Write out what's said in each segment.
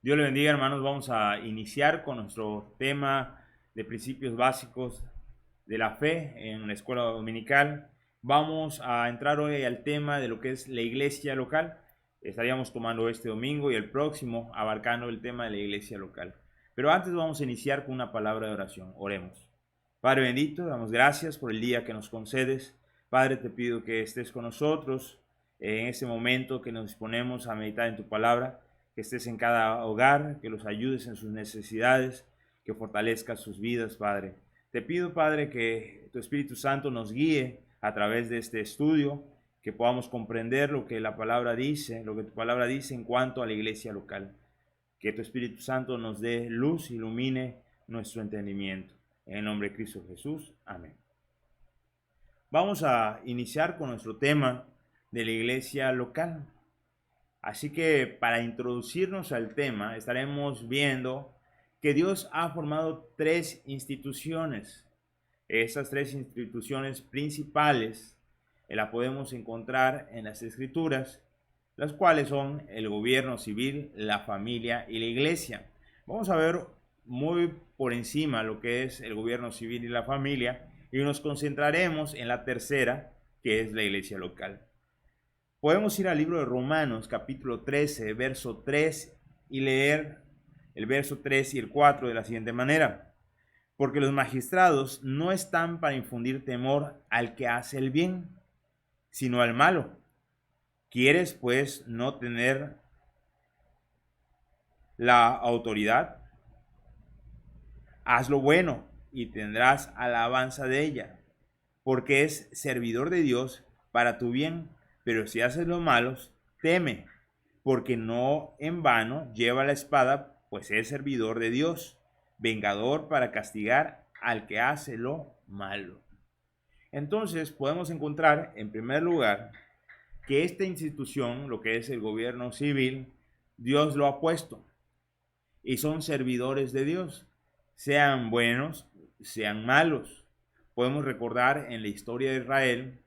Dios le bendiga, hermanos. Vamos a iniciar con nuestro tema de principios básicos de la fe en la escuela dominical. Vamos a entrar hoy al tema de lo que es la iglesia local. Estaríamos tomando este domingo y el próximo abarcando el tema de la iglesia local. Pero antes vamos a iniciar con una palabra de oración. Oremos. Padre bendito, damos gracias por el día que nos concedes. Padre, te pido que estés con nosotros en este momento que nos disponemos a meditar en tu palabra, que estés en cada hogar, que los ayudes en sus necesidades, que fortalezcas sus vidas, Padre. Te pido, Padre, que tu Espíritu Santo nos guíe a través de este estudio, que podamos comprender lo que la palabra dice, lo que tu palabra dice en cuanto a la iglesia local. Que tu Espíritu Santo nos dé luz, ilumine nuestro entendimiento. En el nombre de Cristo Jesús. Amén. Vamos a iniciar con nuestro tema de la iglesia local. Así que para introducirnos al tema, estaremos viendo que Dios ha formado tres instituciones. Esas tres instituciones principales las podemos encontrar en las Escrituras, las cuales son el gobierno civil, la familia y la iglesia. Vamos a ver muy por encima lo que es el gobierno civil y la familia y nos concentraremos en la tercera, que es la iglesia local. Podemos ir al libro de Romanos, capítulo 13, verso 3, y leer el verso 3 y el 4 de la siguiente manera. Porque los magistrados no están para infundir temor al que hace el bien, sino al malo. ¿Quieres, pues, no tener la autoridad? Haz lo bueno y tendrás alabanza de ella, porque es servidor de Dios para tu bien. Pero si haces lo malo, teme, porque no en vano lleva la espada, pues es servidor de Dios, vengador para castigar al que hace lo malo. Entonces podemos encontrar, en primer lugar, que esta institución, lo que es el gobierno civil, Dios lo ha puesto y son servidores de Dios, sean buenos, sean malos. Podemos recordar en la historia de Israel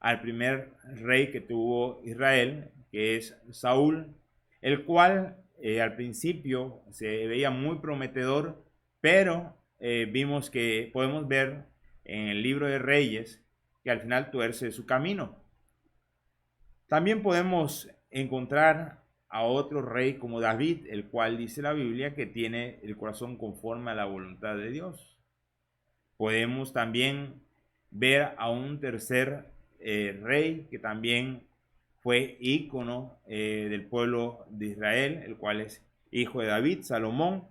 al primer rey que tuvo Israel, que es Saúl, el cual al principio se veía muy prometedor, pero podemos ver en el libro de Reyes que al final tuerce su camino. También podemos encontrar a otro rey como David, el cual dice la Biblia que tiene el corazón conforme a la voluntad de Dios. Podemos también ver a un tercer rey que también fue ícono del pueblo de Israel, el cual es hijo de David, Salomón,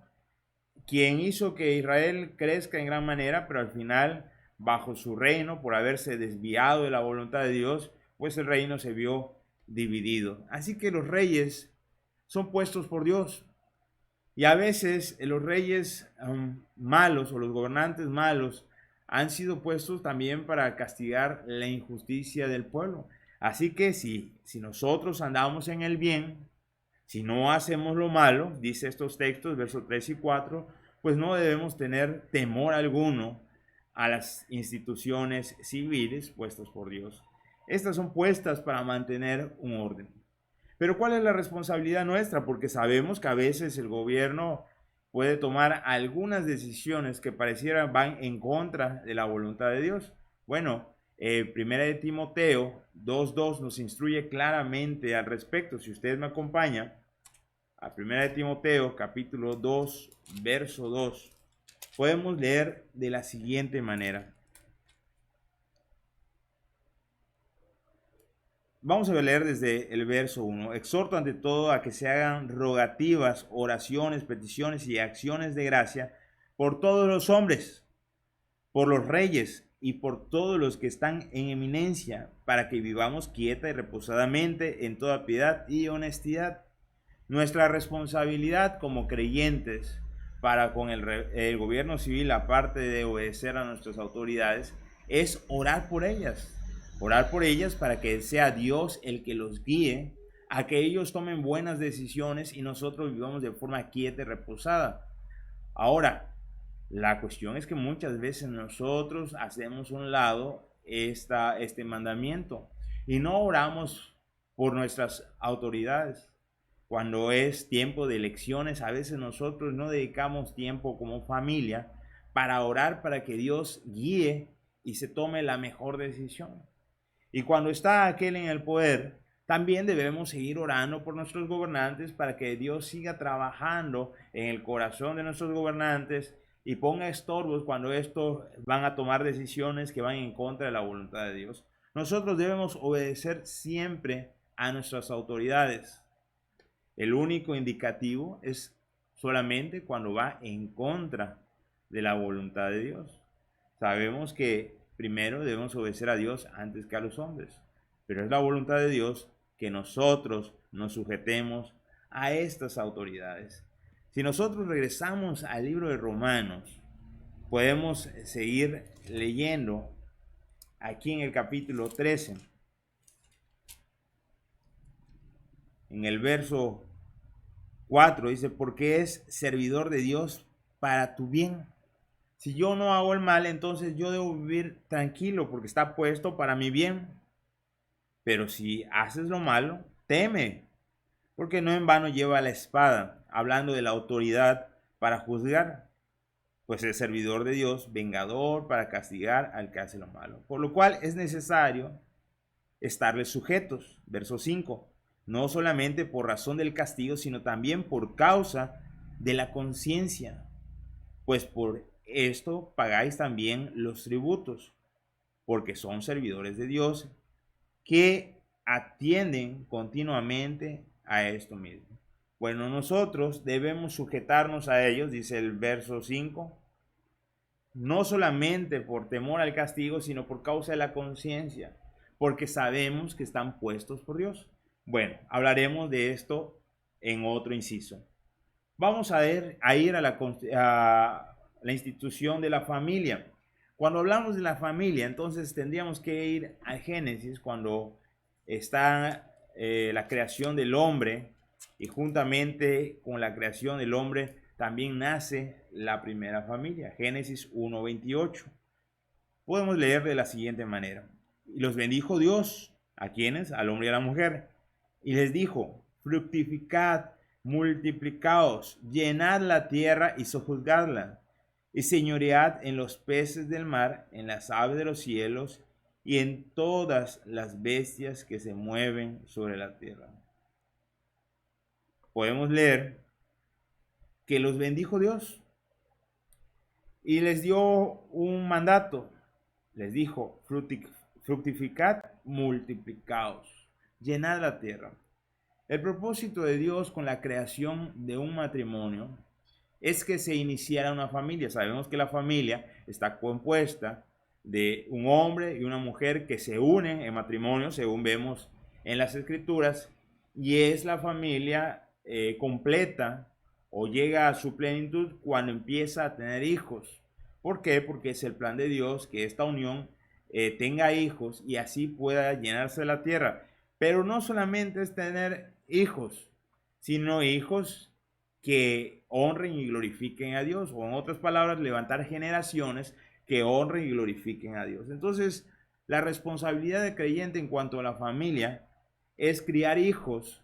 quien hizo que Israel crezca en gran manera, pero al final, bajo su reino, por haberse desviado de la voluntad de Dios, pues el reino se vio dividido. Así que los reyes son puestos por Dios. Y a veces los reyes malos o los gobernantes malos han sido puestos también para castigar la injusticia del pueblo. Así que si nosotros andamos en el bien, si no hacemos lo malo, dice estos textos, versos 3 y 4, pues no debemos tener temor alguno a las instituciones civiles puestas por Dios. Estas son puestas para mantener un orden. Pero ¿cuál es la responsabilidad nuestra? Porque sabemos que a veces el gobierno puede tomar algunas decisiones que parecieran van en contra de la voluntad de Dios. Bueno, Primera de Timoteo 2:2 nos instruye claramente al respecto. Si usted me acompaña a Primera de Timoteo capítulo 2, verso 2, podemos leer de la siguiente manera. Vamos a leer desde el verso 1. Exhorto ante todo a que se hagan rogativas, oraciones, peticiones y acciones de gracia por todos los hombres, por los reyes y por todos los que están en eminencia, para que vivamos quieta y reposadamente en toda piedad y honestidad. Nuestra responsabilidad como creyentes para con el gobierno civil, aparte de obedecer a nuestras autoridades, es orar por ellas. Orar por ellas para que sea Dios el que los guíe a que ellos tomen buenas decisiones y nosotros vivamos de forma quieta y reposada. Ahora, la cuestión es que muchas veces nosotros hacemos un lado este mandamiento y no oramos por nuestras autoridades. cuando es tiempo de elecciones, a veces nosotros no dedicamos tiempo como familia para orar para que Dios guíe y se tome la mejor decisión. Y cuando está aquel en el poder, también debemos seguir orando por nuestros gobernantes para que Dios siga trabajando en el corazón de nuestros gobernantes y ponga estorbos cuando estos van a tomar decisiones que van en contra de la voluntad de Dios. Nosotros debemos obedecer siempre a nuestras autoridades. El único indicativo es solamente cuando va en contra de la voluntad de Dios. Sabemos que primero debemos obedecer a Dios antes que a los hombres, pero es la voluntad de Dios que nosotros nos sujetemos a estas autoridades. Si nosotros regresamos al libro de Romanos, podemos seguir leyendo aquí en el capítulo 13, en el verso 4, dice, porque es servidor de Dios para tu bien. Si yo no hago el mal, entonces yo debo vivir tranquilo porque está puesto para mi bien. Pero si haces lo malo, teme, porque no en vano lleva la espada, hablando de la autoridad para juzgar, pues es servidor de Dios, vengador para castigar al que hace lo malo. Por lo cual es necesario estarles sujetos. Verso 5. No solamente por razón del castigo, sino también por causa de la conciencia, pues por esto pagáis también los tributos, porque son servidores de Dios que atienden continuamente a esto mismo. Bueno, nosotros debemos sujetarnos a ellos, dice el verso 5, no solamente por temor al castigo, sino por causa de la conciencia, porque sabemos que están puestos por Dios. Bueno, hablaremos de esto en otro inciso. Vamos a ir a la institución de la familia. Cuando hablamos de la familia, entonces tendríamos que ir a Génesis, cuando está la creación del hombre, y juntamente con la creación del hombre también nace la primera familia. Génesis 1:28. Podemos leer de la siguiente manera. Y los bendijo Dios, ¿a quienes? Al hombre y a la mujer. Y les dijo, fructificad, multiplicaos, llenad la tierra y sojuzgadla, y señoread en los peces del mar, en las aves de los cielos, y en todas las bestias que se mueven sobre la tierra. Podemos leer que los bendijo Dios y les dio un mandato. Les dijo, fructificad, multiplicaos, llenad la tierra. El propósito de Dios con la creación de un matrimonio es que se iniciara una familia. Sabemos que la familia está compuesta de un hombre y una mujer que se unen en matrimonio, según vemos en las escrituras, y es la familia completa o llega a su plenitud cuando empieza a tener hijos. ¿Por qué? Porque es el plan de Dios que esta unión tenga hijos y así pueda llenarse la tierra. Pero no solamente es tener hijos, sino hijos que honren y glorifiquen a Dios, o en otras palabras, levantar generaciones que honren y glorifiquen a Dios. Entonces, la responsabilidad del creyente en cuanto a la familia es criar hijos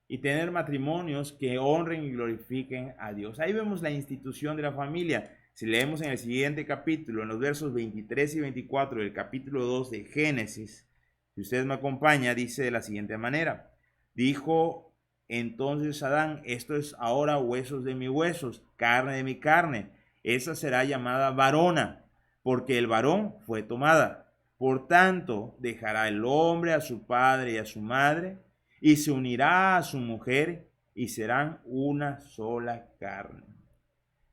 y tener matrimonios que honren y glorifiquen a Dios. Ahí vemos la institución de la familia. Si leemos en el siguiente capítulo, en los versos 23 y 24 del capítulo 2 de Génesis, si usted me acompaña, dice de la siguiente manera. Dijo entonces Adán, esto es ahora huesos de mis huesos, carne de mi carne. Esa será llamada varona, porque el varón fue tomada. Por tanto, dejará el hombre a su padre y a su madre, y se unirá a su mujer, y serán una sola carne.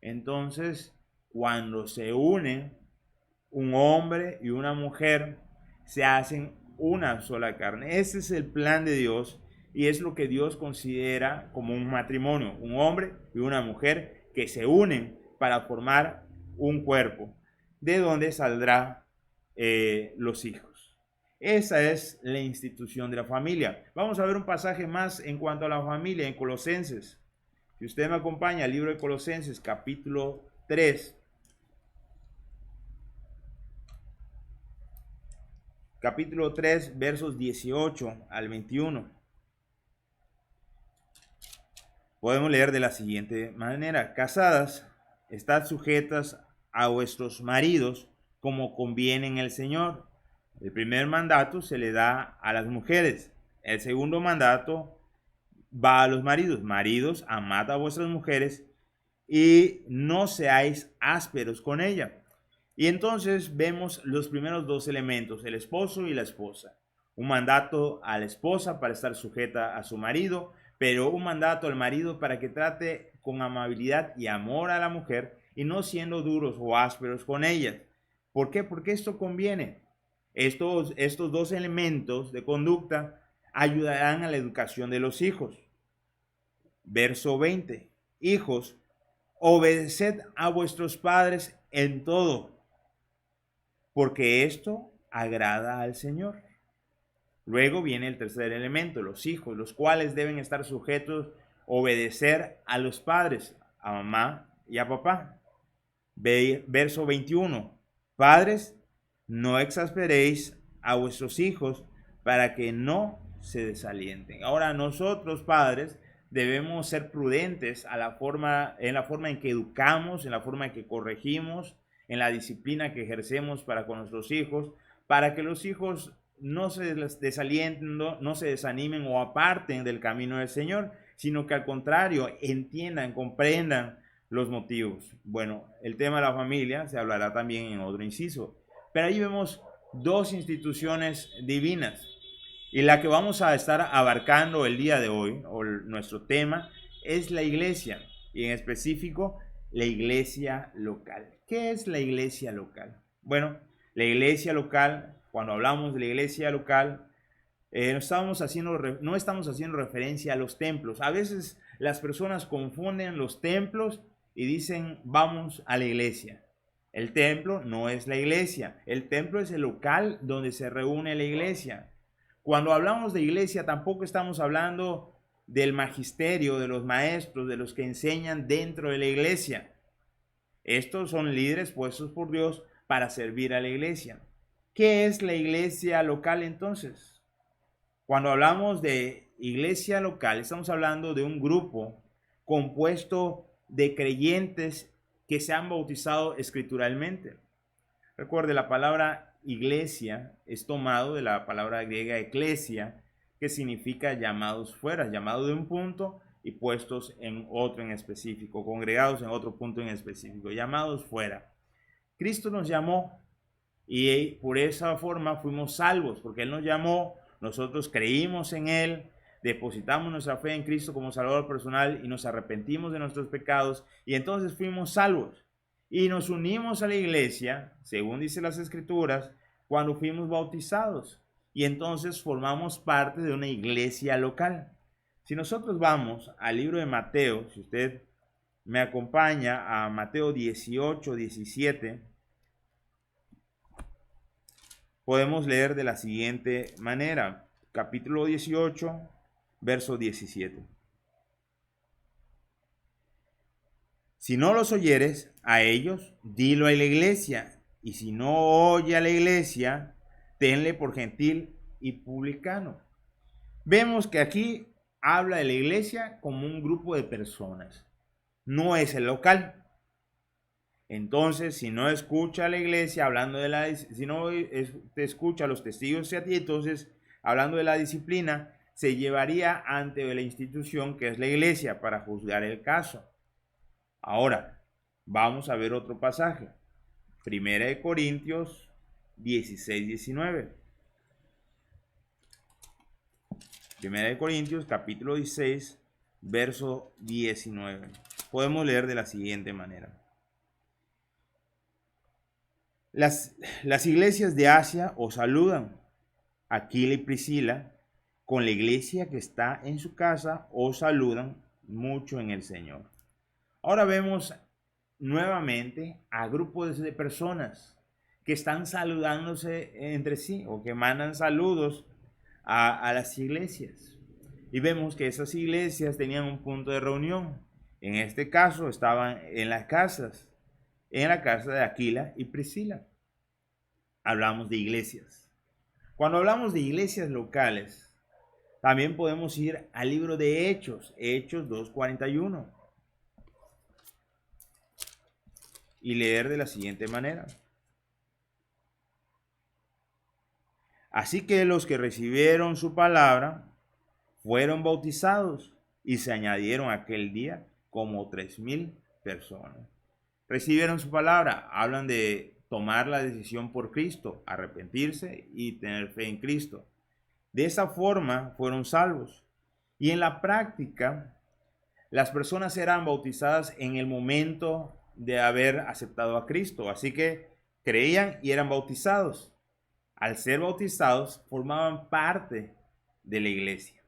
Entonces, cuando se unen un hombre y una mujer, se hacen una sola carne. Ese es el plan de Dios y es lo que Dios considera como un matrimonio, un hombre y una mujer que se unen para formar un cuerpo, de donde saldrá los hijos. Esa es la institución de la familia. Vamos a ver un pasaje más en cuanto a la familia en Colosenses. Si usted me acompaña al libro de Colosenses, capítulo 3. Capítulo 3, versos 18 al 21. Podemos leer de la siguiente manera: casadas, estad sujetas a vuestros maridos como conviene en el Señor. El primer mandato se le da a las mujeres. El segundo mandato va a los maridos. Maridos, amad a vuestras mujeres y no seáis ásperos con ella. Y entonces vemos los primeros dos elementos, el esposo y la esposa. Un mandato a la esposa para estar sujeta a su marido, pero un mandato al marido para que trate con amabilidad y amor a la mujer y no siendo duros o ásperos con ella. ¿Por qué? Porque esto conviene. Estos dos elementos de conducta ayudarán a la educación de los hijos. Verso 20. Hijos, obedeced a vuestros padres en todo, porque esto agrada al Señor. Luego viene el tercer elemento, los hijos, los cuales deben estar sujetos, obedecer a los padres, a mamá y a papá. Verso 21. Padres, no exasperéis a vuestros hijos para que no se desalienten. Ahora nosotros, padres, debemos ser prudentes en la forma en que educamos, en la forma en que corregimos, en la disciplina que ejercemos para con nuestros hijos, para que los hijos no se desalienten, no se desanimen o aparten del camino del Señor, sino que al contrario entiendan, comprendan los motivos. Bueno, el tema de la familia se hablará también en otro inciso, pero ahí vemos dos instituciones divinas, y la que vamos a estar abarcando el día de hoy, o nuestro tema, es la iglesia, y en específico la iglesia local. ¿Qué es la iglesia local? Bueno, la iglesia local, cuando hablamos de la iglesia local, no estamos haciendo referencia a los templos. A veces las personas confunden los templos y dicen vamos a la iglesia. El templo no es la iglesia. El templo es el local donde se reúne la iglesia. Cuando hablamos de iglesia tampoco estamos hablando del magisterio, de los maestros, de los que enseñan dentro de la iglesia. Estos son líderes puestos por Dios para servir a la iglesia. ¿Qué es la iglesia local entonces? Cuando hablamos de iglesia local, estamos hablando de un grupo compuesto de creyentes que se han bautizado escrituralmente. Recuerde, la palabra iglesia es tomado de la palabra griega eclesia, que significa llamados fuera, llamados de un punto y puestos en otro en específico, congregados en otro punto en específico, llamados fuera. Cristo nos llamó y por esa forma fuimos salvos, porque Él nos llamó, nosotros creímos en Él, depositamos nuestra fe en Cristo como Salvador personal y nos arrepentimos de nuestros pecados y entonces fuimos salvos. Y nos unimos a la iglesia, según dice las Escrituras, cuando fuimos bautizados. Y entonces formamos parte de una iglesia local. Si nosotros vamos al libro de Mateo, si usted me acompaña a Mateo 18, 17, podemos leer de la siguiente manera. Capítulo 18, verso 17. Si no los oyeres a ellos, dilo a la iglesia. Y si no oye a la iglesia, tenle por gentil y publicano. Vemos que aquí habla de la iglesia como un grupo de personas. No es el local. Entonces, si no escucha a la iglesia hablando si no te escucha a los testigos y a ti, entonces, hablando de la disciplina, se llevaría ante la institución que es la iglesia para juzgar el caso. Ahora, vamos a ver otro pasaje. Primera de Corintios 16, 19. Primera de Corintios, capítulo 16, verso 19. Podemos leer de la siguiente manera. Las iglesias de Asia os saludan. Aquila y Priscila, con la iglesia que está en su casa, os saludan mucho en el Señor. Ahora vemos nuevamente a grupos de personas que están saludándose entre sí o que mandan saludos a las iglesias. Y vemos que esas iglesias tenían un punto de reunión. En este caso estaban en las casas, en la casa de Aquila y Priscila. Hablamos de iglesias. Cuando hablamos de iglesias locales, También podemos ir al libro de Hechos, Hechos 2:41, y leer de la siguiente manera. Así que los que recibieron su palabra fueron bautizados y se añadieron aquel día como 3,000 personas. Recibieron su palabra, hablan de tomar la decisión por Cristo, arrepentirse y tener fe en Cristo. De esa forma fueron salvos. Y en la práctica, las personas eran bautizadas en el momento de haber aceptado a Cristo. Así que creían y eran bautizados. Al ser bautizados, formaban parte de la iglesia.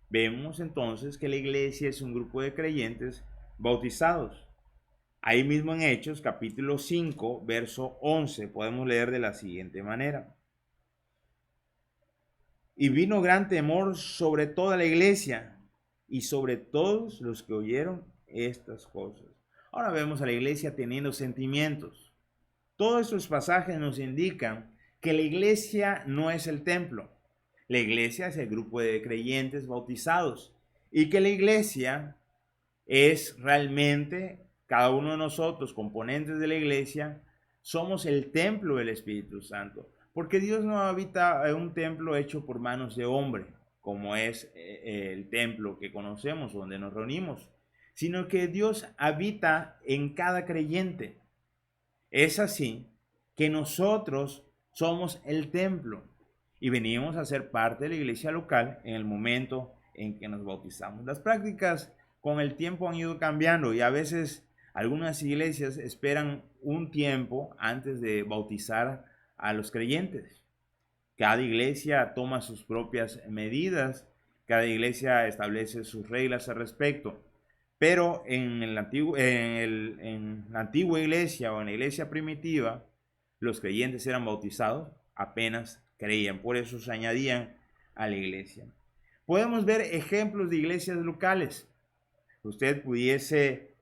Vemos entonces que la iglesia es un grupo de creyentes bautizados. Ahí mismo en Hechos, capítulo 5, verso 11, podemos leer de la siguiente manera. Y vino gran temor sobre toda la iglesia y sobre todos los que oyeron estas cosas. Ahora vemos a la iglesia teniendo sentimientos. Todos estos pasajes nos indican que la iglesia no es el templo. La iglesia es el grupo de creyentes bautizados y que la iglesia es realmente cada uno de nosotros, componentes de la iglesia, somos el templo del Espíritu Santo. Porque Dios no habita en un templo hecho por manos de hombre, como es el templo que conocemos, donde nos reunimos, sino que Dios habita en cada creyente. Es así que nosotros somos el templo y venimos a ser parte de la iglesia local en el momento en que nos bautizamos. Las prácticas con el tiempo han ido cambiando y a veces algunas iglesias esperan un tiempo antes de bautizar a los creyentes. Cada iglesia toma sus propias medidas, cada iglesia establece sus reglas al respecto. Pero en la antigua iglesia o en la iglesia primitiva, los creyentes eran bautizados apenas creían, por eso se añadían a la iglesia. Podemos ver ejemplos de iglesias locales. Usted pudiese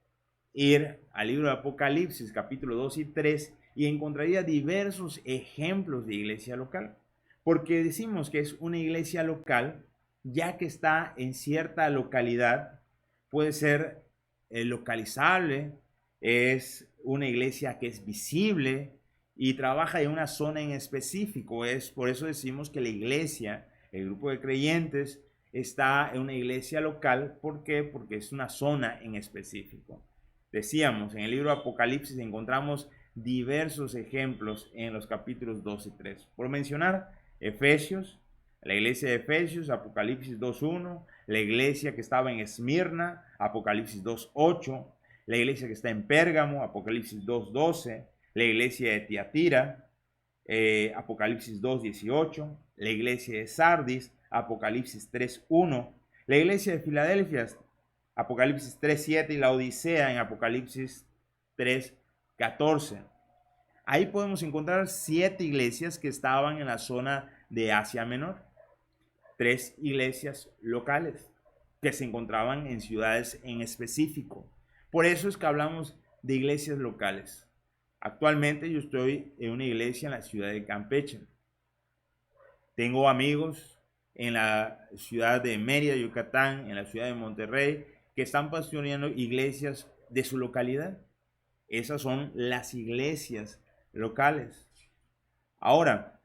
ir al libro de Apocalipsis, capítulo 2 y 3, y encontraría diversos ejemplos de iglesia local. Porque decimos que es una iglesia local, ya que está en cierta localidad, puede ser localizable, es una iglesia que es visible y trabaja en una zona en específico. Es por eso decimos que la iglesia, el grupo de creyentes, está en una iglesia local. ¿Por qué? Porque es una zona en específico. Decíamos, en el libro de Apocalipsis encontramos diversos ejemplos en los capítulos 2 y 3. Por mencionar, Efesios, la iglesia de Efesios, Apocalipsis 2:1, la iglesia que estaba en Esmirna, Apocalipsis 2:8, la iglesia que está en Pérgamo, Apocalipsis 2:12, la iglesia de Tiatira, Apocalipsis 2:18, la iglesia de Sardis, Apocalipsis 3:1, la iglesia de Filadelfia, Apocalipsis 3:7 y la Odisea en Apocalipsis 3:14. Ahí podemos encontrar 7 iglesias que estaban en la zona de Asia Menor, 3 iglesias locales que se encontraban en ciudades en específico. Por eso es que hablamos de iglesias locales. Actualmente yo estoy en una iglesia en la ciudad de Campeche. Tengo amigos en la ciudad de Mérida, Yucatán, en la ciudad de Monterrey, que están pastoreando iglesias de su localidad. Esas son las iglesias locales. Ahora,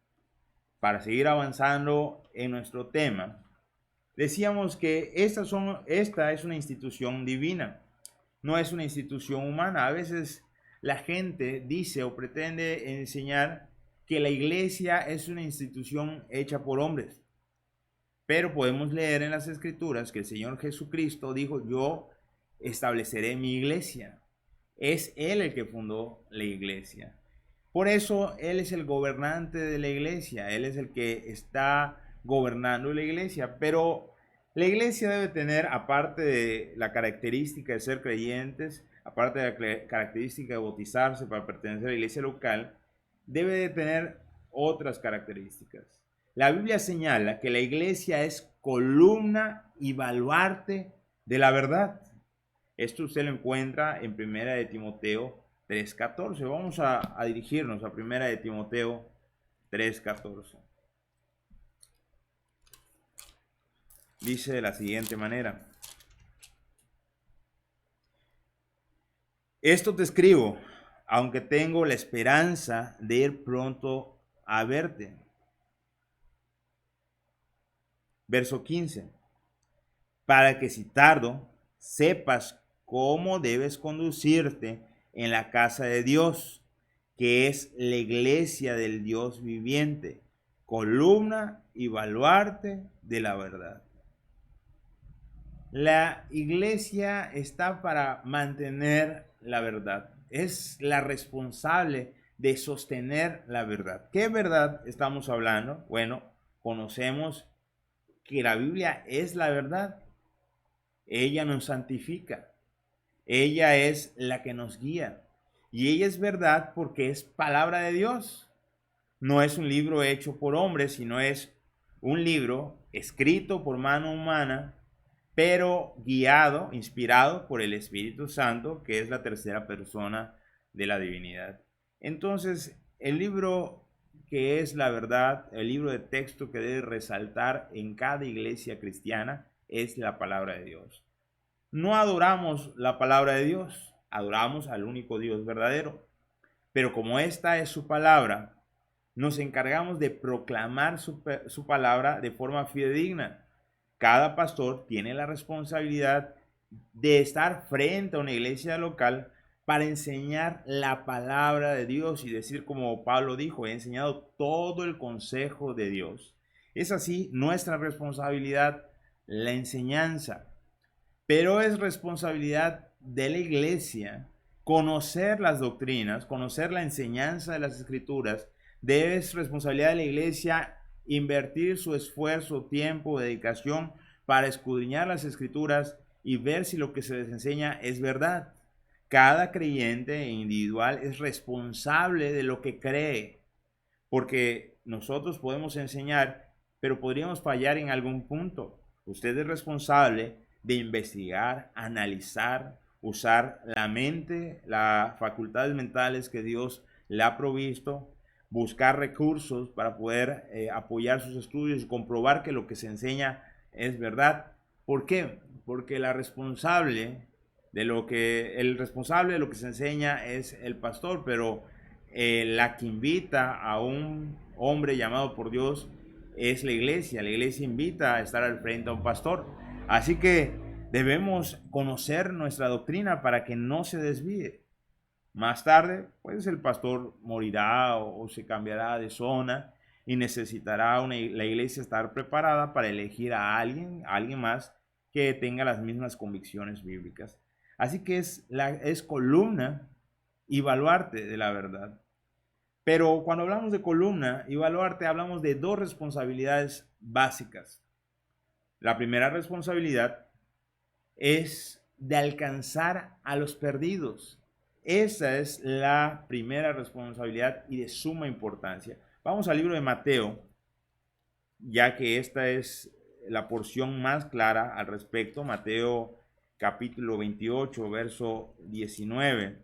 para seguir avanzando en nuestro tema, decíamos que esta es una institución divina, no es una institución humana. A veces la gente dice o pretende enseñar que la iglesia es una institución hecha por hombres. Pero podemos leer en las Escrituras que el Señor Jesucristo dijo: yo estableceré mi iglesia. Es Él el que fundó la iglesia. Por eso Él es el gobernante de la iglesia. Él es el que está gobernando la iglesia. Pero la iglesia debe tener, aparte de la característica de ser creyentes, aparte de la característica de bautizarse para pertenecer a la iglesia local, debe de tener otras características. La Biblia señala que la iglesia es columna y baluarte de la verdad. Esto usted lo encuentra en 1 de Timoteo 3:14. Vamos a dirigirnos a 1 de Timoteo 3:14. dice de la siguiente manera: esto te escribo, aunque tengo la esperanza de ir pronto a verte. Verso 15. Para que si tardo, sepas cómo debes conducirte en la casa de Dios, que es la iglesia del Dios viviente, columna y baluarte de la verdad. La iglesia está para mantener la verdad. Es la responsable de sostener la verdad. ¿Qué verdad estamos hablando? Bueno, conocemos que la Biblia es la verdad. Ella nos santifica. Ella es la que nos guía. Y ella es verdad porque es palabra de Dios. No es un libro hecho por hombres, sino es un libro escrito por mano humana, pero guiado, inspirado por el Espíritu Santo, que es la tercera persona de la divinidad. Entonces, el libro que es la verdad, el libro de texto que debe resaltar en cada iglesia cristiana, es la palabra de Dios. No adoramos la palabra de Dios, adoramos al único Dios verdadero. Pero como esta es su palabra, nos encargamos de proclamar su palabra de forma fidedigna. Cada pastor tiene la responsabilidad de estar frente a una iglesia local para enseñar la palabra de Dios y decir como Pablo dijo: he enseñado todo el consejo de Dios. Es así nuestra responsabilidad, la enseñanza. Pero es responsabilidad de la iglesia conocer las doctrinas, conocer la enseñanza de las escrituras. Es responsabilidad de la iglesia invertir su esfuerzo, tiempo, dedicación para escudriñar las escrituras y ver si lo que se les enseña es verdad. Cada creyente individual es responsable de lo que cree, porque nosotros podemos enseñar, pero podríamos fallar en algún punto. Usted es responsable de investigar, analizar, usar la mente, las facultades mentales que Dios le ha provisto, buscar recursos para poder apoyar sus estudios y comprobar que lo que se enseña es verdad. ¿Por qué? Porque el responsable de lo que se enseña es el pastor, pero la que invita a un hombre llamado por Dios es la iglesia. La iglesia invita a estar al frente a un pastor. Así que debemos conocer nuestra doctrina para que no se desvíe. Más tarde, pues el pastor morirá o se cambiará de zona y necesitará la iglesia estar preparada para elegir a alguien más que tenga las mismas convicciones bíblicas. Así que es columna y baluarte de la verdad. Pero cuando hablamos de columna y baluarte, hablamos de dos responsabilidades básicas. La primera responsabilidad es de alcanzar a los perdidos. Esa es la primera responsabilidad y de suma importancia. Vamos al libro de Mateo, ya que esta es la porción más clara al respecto. Mateo capítulo 28, verso 19.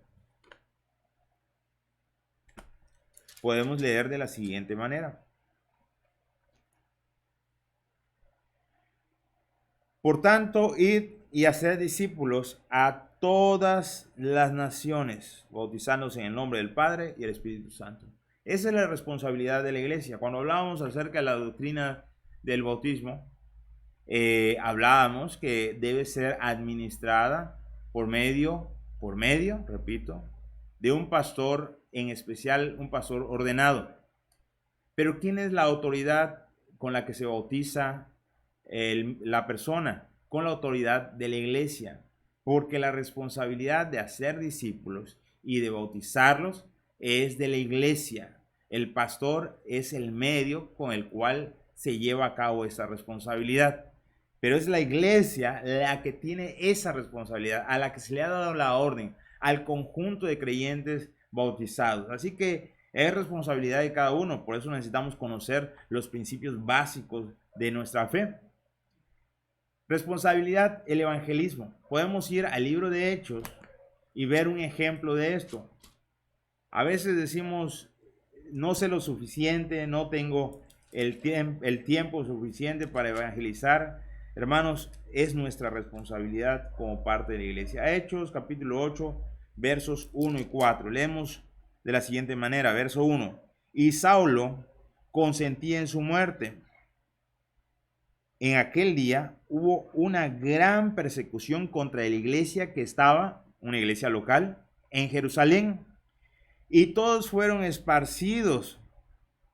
Podemos leer de la siguiente manera: por tanto, id y hacer discípulos a todas las naciones, bautizándose en el nombre del Padre y el Espíritu Santo. Esa es la responsabilidad de la iglesia. Cuando hablábamos acerca de la doctrina del bautismo, hablábamos que debe ser administrada por medio, repito, de un pastor, en especial un pastor ordenado. Pero ¿quién es la autoridad con la que se bautiza la persona? Con la autoridad de la iglesia, porque la responsabilidad de hacer discípulos y de bautizarlos es de la iglesia. El pastor es el medio con el cual se lleva a cabo esa responsabilidad, pero es la iglesia la que tiene esa responsabilidad, a la que se le ha dado la orden al conjunto de creyentes bautizados. Así que es responsabilidad de cada uno. Por eso necesitamos conocer los principios básicos de nuestra fe. Responsabilidad, el evangelismo. Podemos ir al libro de Hechos y ver un ejemplo de esto. A veces decimos: no sé lo suficiente, no tengo el tiempo suficiente para evangelizar. Hermanos, es nuestra responsabilidad como parte de la iglesia. Hechos, capítulo 8, versos 1 y 4. Leemos de la siguiente manera, verso 1. Y Saulo consentía en su muerte. En aquel día hubo una gran persecución contra la iglesia que estaba, una iglesia local, en Jerusalén. Y todos fueron esparcidos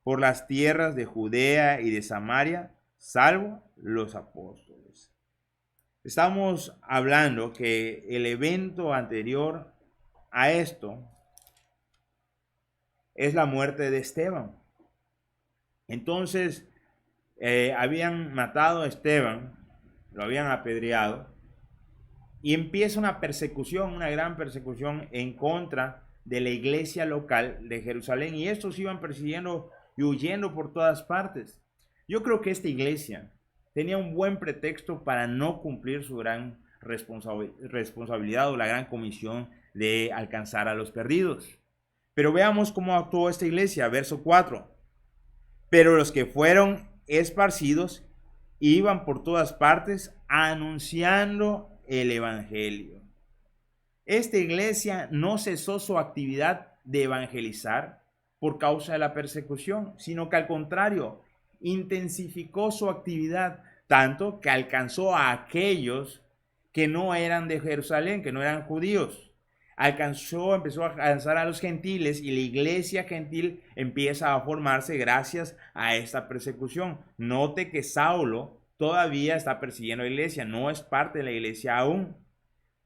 por las tierras de Judea y de Samaria, salvo los apóstoles. Estamos hablando que el evento anterior a esto es la muerte de Esteban. Entonces, habían matado a Esteban, lo habían apedreado, y empieza una persecución, una gran persecución en contra de la iglesia local de Jerusalén, y estos iban persiguiendo y huyendo por todas partes. Yo creo que esta iglesia tenía un buen pretexto para no cumplir su gran responsabilidad o la gran comisión de alcanzar a los perdidos. Pero veamos cómo actuó esta iglesia, verso 4. Pero los que fueron esparcidos iban por todas partes anunciando el evangelio. Esta iglesia no cesó su actividad de evangelizar por causa de la persecución, sino que al contrario, intensificó su actividad tanto que alcanzó a aquellos que no eran de Jerusalén, que no eran judíos. Empezó a alcanzar a los gentiles, y la iglesia gentil empieza a formarse gracias a esta persecución. Note que Saulo todavía está persiguiendo a la iglesia, no es parte de la iglesia aún,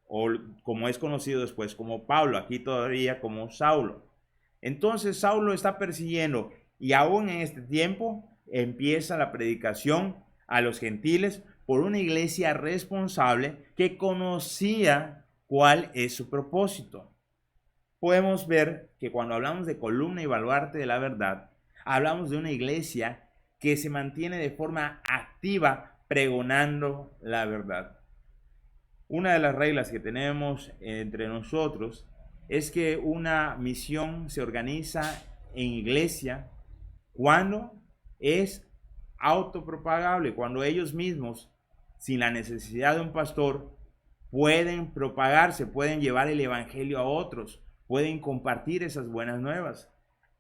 o como es conocido después como Pablo, aquí todavía como Saulo. Entonces Saulo está persiguiendo, y aún en este tiempo empieza la predicación a los gentiles por una iglesia responsable que conocía cuál es su propósito. Podemos ver que cuando hablamos de columna y baluarte de la verdad, hablamos de una iglesia que se mantiene de forma activa pregonando la verdad. Una de las reglas que tenemos entre nosotros es que una misión se organiza en iglesia cuando es autopropagable, cuando ellos mismos, sin la necesidad de un pastor, pueden propagarse, pueden llevar el evangelio a otros, pueden compartir esas buenas nuevas.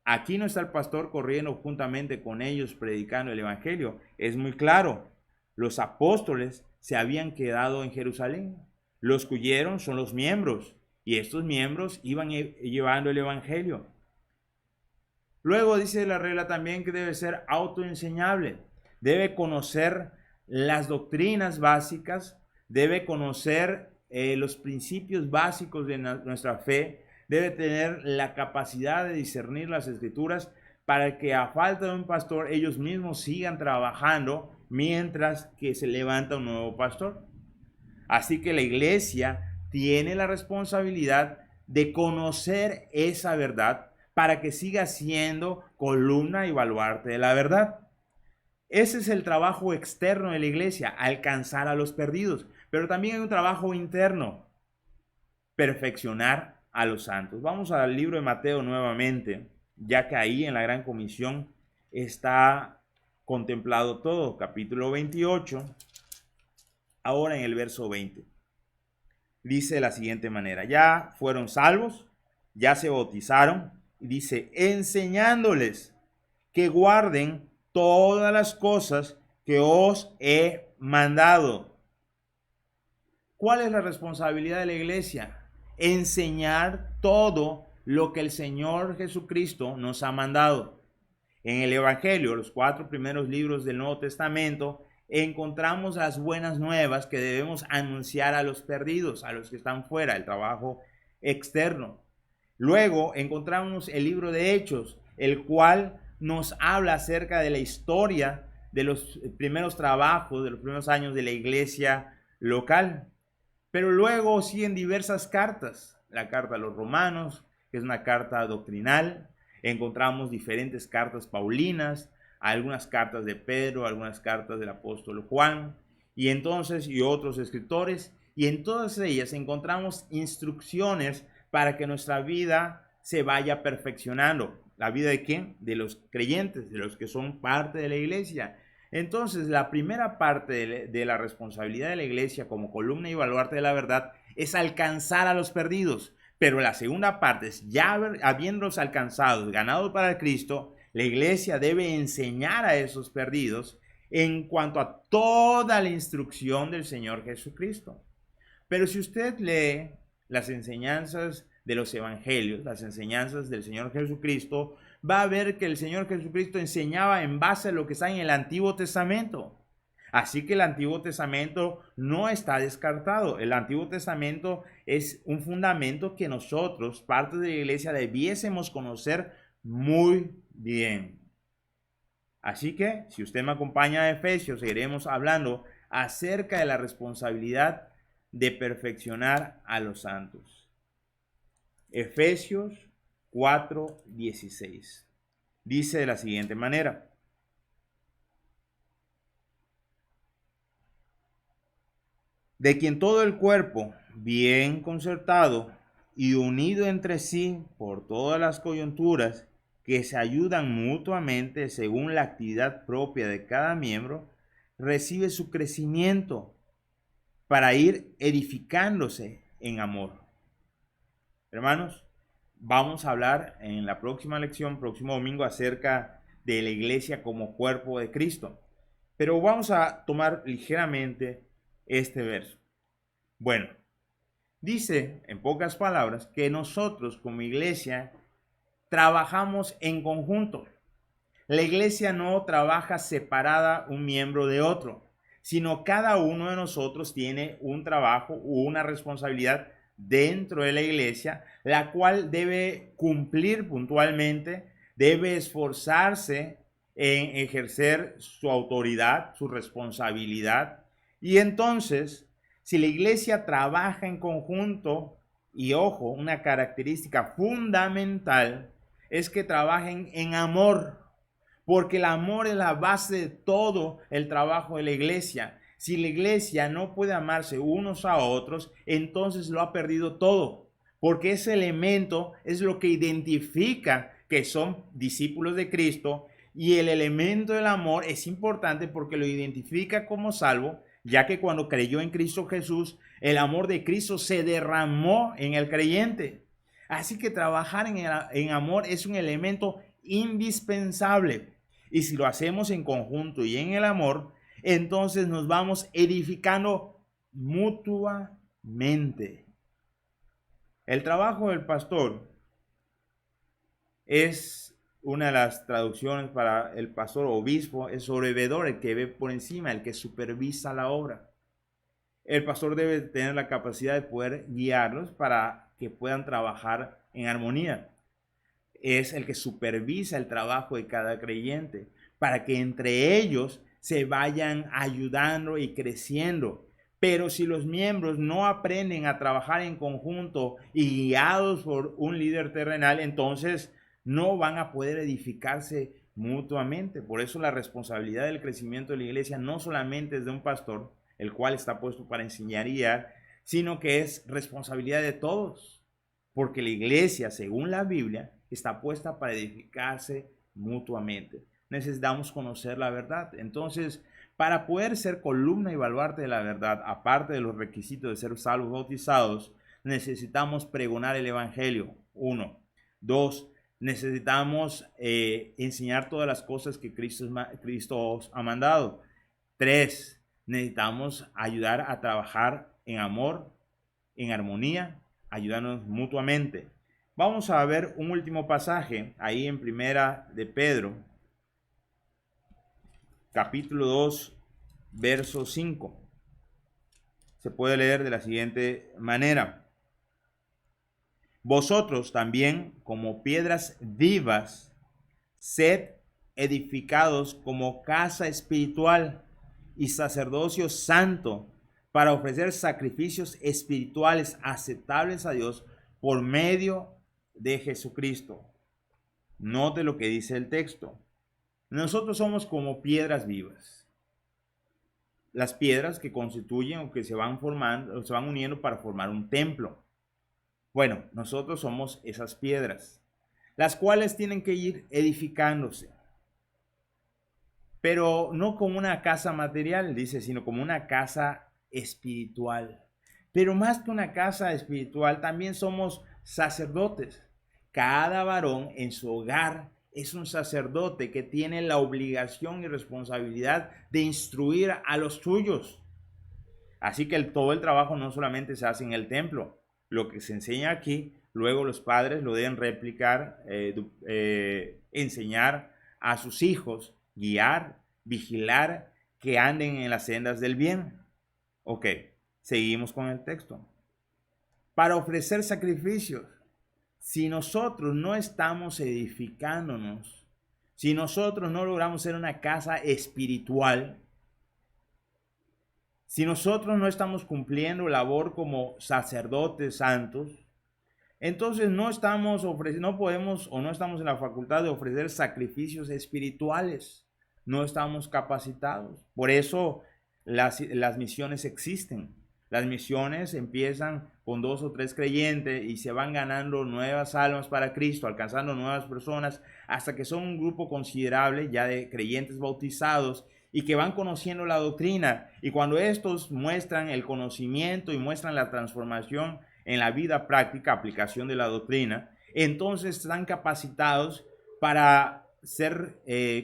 Aquí no está el pastor corriendo juntamente con ellos predicando el evangelio. Es muy claro, los apóstoles se habían quedado en Jerusalén. Los que huyeron son los miembros, y estos miembros iban llevando el evangelio. Luego dice la regla también que debe ser autoenseñable. Debe conocer las doctrinas básicas, debe conocer los principios básicos de nuestra fe, debe tener la capacidad de discernir las escrituras para que a falta de un pastor ellos mismos sigan trabajando mientras que se levanta un nuevo pastor. Así que la iglesia tiene la responsabilidad de conocer esa verdad para que siga siendo columna y baluarte de la verdad. Ese es el trabajo externo de la iglesia, alcanzar a los perdidos. Pero también hay un trabajo interno, perfeccionar a los santos. Vamos al libro de Mateo nuevamente, ya que ahí en la Gran Comisión está contemplado todo. Capítulo 28, ahora en el verso 20. Dice de la siguiente manera: ya fueron salvos, ya se bautizaron, y dice, enseñándoles que guarden todas las cosas que os he mandado. ¿Cuál es la responsabilidad de la iglesia? Enseñar todo lo que el Señor Jesucristo nos ha mandado. En el Evangelio, los 4 primeros libros del Nuevo Testamento, encontramos las buenas nuevas que debemos anunciar a los perdidos, a los que están fuera, el trabajo externo. Luego encontramos el libro de Hechos, el cual nos habla acerca de la historia de los primeros trabajos, de los primeros años de la iglesia local. Pero luego siguen diversas cartas. La carta a los romanos, que es una carta doctrinal. Encontramos diferentes cartas paulinas, algunas cartas de Pedro, algunas cartas del apóstol Juan, y otros escritores. Y en todas ellas encontramos instrucciones para que nuestra vida se vaya perfeccionando. ¿La vida de quién? De los creyentes, de los que son parte de la iglesia. Entonces, la primera parte de la responsabilidad de la iglesia como columna y baluarte de la verdad es alcanzar a los perdidos. Pero la segunda parte es, ya habiéndolos alcanzado, ganados para Cristo, la iglesia debe enseñar a esos perdidos en cuanto a toda la instrucción del Señor Jesucristo. Pero si usted lee las enseñanzas de los evangelios, las enseñanzas del Señor Jesucristo, va a ver que el Señor Jesucristo enseñaba en base a lo que está en el Antiguo Testamento. Así que el Antiguo Testamento no está descartado. El Antiguo Testamento es un fundamento que nosotros, parte de la iglesia, debiésemos conocer muy bien. Así que, si usted me acompaña a Efesios, seguiremos hablando acerca de la responsabilidad de perfeccionar a los santos. Efesios 4:16. Dice de la siguiente manera: de quien todo el cuerpo, bien concertado y unido entre sí por todas las coyunturas que se ayudan mutuamente según la actividad propia de cada miembro, recibe su crecimiento para ir edificándose en amor. Hermanos, vamos a hablar en la próxima lección, próximo domingo, acerca de la iglesia como cuerpo de Cristo. Pero vamos a tomar ligeramente este verso. Bueno, dice en pocas palabras que nosotros como iglesia trabajamos en conjunto. La iglesia no trabaja separada un miembro de otro, sino cada uno de nosotros tiene un trabajo o una responsabilidad dentro de la iglesia, la cual debe cumplir puntualmente, debe esforzarse en ejercer su autoridad, su responsabilidad. Y entonces, si la iglesia trabaja en conjunto, y ojo, una característica fundamental es que trabajen en amor, porque el amor es la base de todo el trabajo de la iglesia. Si la iglesia no puede amarse unos a otros, entonces lo ha perdido todo, porque ese elemento es lo que identifica que son discípulos de Cristo, y el elemento del amor es importante porque lo identifica como salvo, ya que cuando creyó en Cristo Jesús, el amor de Cristo se derramó en el creyente. Así que trabajar en amor es un elemento indispensable. Y si lo hacemos en conjunto y en el amor, entonces nos vamos edificando mutuamente. El trabajo del pastor es una de las traducciones para el pastor obispo, es sobrevedor, el que ve por encima, el que supervisa la obra. El pastor debe tener la capacidad de poder guiarlos para que puedan trabajar en armonía. Es el que supervisa el trabajo de cada creyente para que entre ellos se vayan ayudando y creciendo. Pero si los miembros no aprenden a trabajar en conjunto y guiados por un líder terrenal, entonces no van a poder edificarse mutuamente. Por eso la responsabilidad del crecimiento de la iglesia no solamente es de un pastor, el cual está puesto para enseñar y guiar, sino que es responsabilidad de todos. Porque la iglesia, según la Biblia, está puesta para edificarse mutuamente. Necesitamos conocer la verdad. Entonces, para poder ser columna y baluarte de la verdad, aparte de los requisitos de ser salvos bautizados, necesitamos pregonar el evangelio. 1. 2. Necesitamos enseñar todas las cosas que Cristo os ha mandado. 3. Necesitamos ayudar a trabajar en amor, en armonía, ayudarnos mutuamente. Vamos a ver un último pasaje ahí en Primera de Pedro, capítulo 2, verso 5. Se puede leer de la siguiente manera: vosotros también, como piedras vivas, sed edificados como casa espiritual y sacerdocio santo, para ofrecer sacrificios espirituales aceptables a Dios por medio de Jesucristo. Note lo que dice el texto. Nosotros somos como piedras vivas. Las piedras que constituyen o que se van formando o se van uniendo para formar un templo. Bueno, nosotros somos esas piedras, las cuales tienen que ir edificándose. pero no como una casa material, dice, sino como una casa espiritual. Pero más que una casa espiritual, también somos sacerdotes. Cada varón en su hogar es un sacerdote que tiene la obligación y responsabilidad de instruir a los suyos. Así que todo el trabajo no solamente se hace en el templo. Lo que se enseña aquí, luego los padres lo deben replicar, enseñar a sus hijos, guiar, vigilar, que anden en las sendas del bien. Ok, seguimos con el texto. Para ofrecer sacrificios, si nosotros no estamos edificándonos, si nosotros no logramos ser una casa espiritual, si nosotros no estamos cumpliendo labor como sacerdotes santos, entonces no podemos o no estamos en la facultad de ofrecer sacrificios espirituales. No estamos capacitados. Por eso las misiones existen. Las misiones empiezan con 2 o 3 creyentes y se van ganando nuevas almas para Cristo, alcanzando nuevas personas, hasta que son un grupo considerable ya de creyentes bautizados y que van conociendo la doctrina. Y cuando estos muestran el conocimiento y muestran la transformación en la vida práctica, aplicación de la doctrina, entonces están capacitados para ser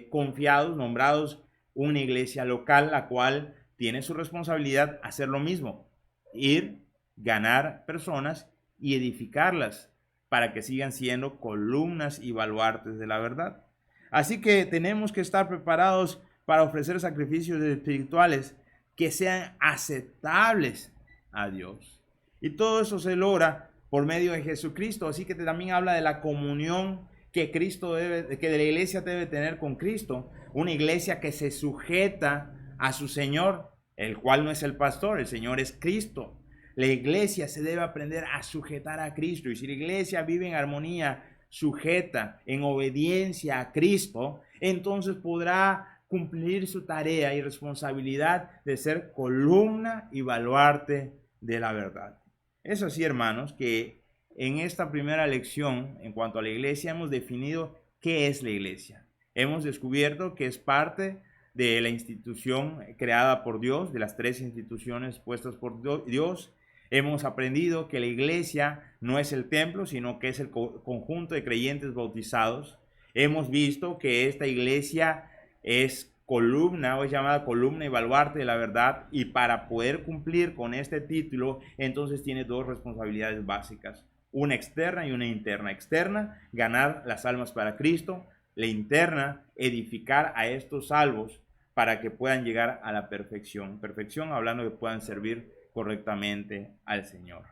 confiados, nombrados una iglesia local, la cual tiene su responsabilidad hacer lo mismo, ir, ganar personas y edificarlas para que sigan siendo columnas y baluartes de la verdad. Así que tenemos que estar preparados para ofrecer sacrificios espirituales que sean aceptables a Dios. Y todo eso se logra por medio de Jesucristo. Así que también habla de la comunión que que la iglesia debe tener con Cristo. Una iglesia que se sujeta a su Señor, el cual no es el pastor, el Señor es Cristo. La iglesia se debe aprender a sujetar a Cristo. Y si la iglesia vive en armonía, sujeta, en obediencia a Cristo, entonces podrá cumplir su tarea y responsabilidad de ser columna y baluarte de la verdad. Es así, hermanos, que en esta primera lección, en cuanto a la iglesia, hemos definido qué es la iglesia. Hemos descubierto que es parte de la institución creada por Dios, de las 3 instituciones puestas por Dios. Hemos aprendido que la iglesia no es el templo, sino que es el conjunto de creyentes bautizados. Hemos visto que esta iglesia es columna, o es llamada columna y baluarte de la verdad, y para poder cumplir con este título, entonces tiene 2 responsabilidades básicas, una externa y una interna. Externa, ganar las almas para Cristo; la interna, edificar a estos salvos para que puedan llegar a la perfección. Perfección hablando de que puedan servir correctamente al Señor.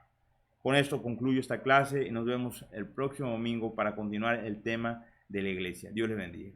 Con esto concluyo esta clase y nos vemos el próximo domingo para continuar el tema de la iglesia. Dios les bendiga.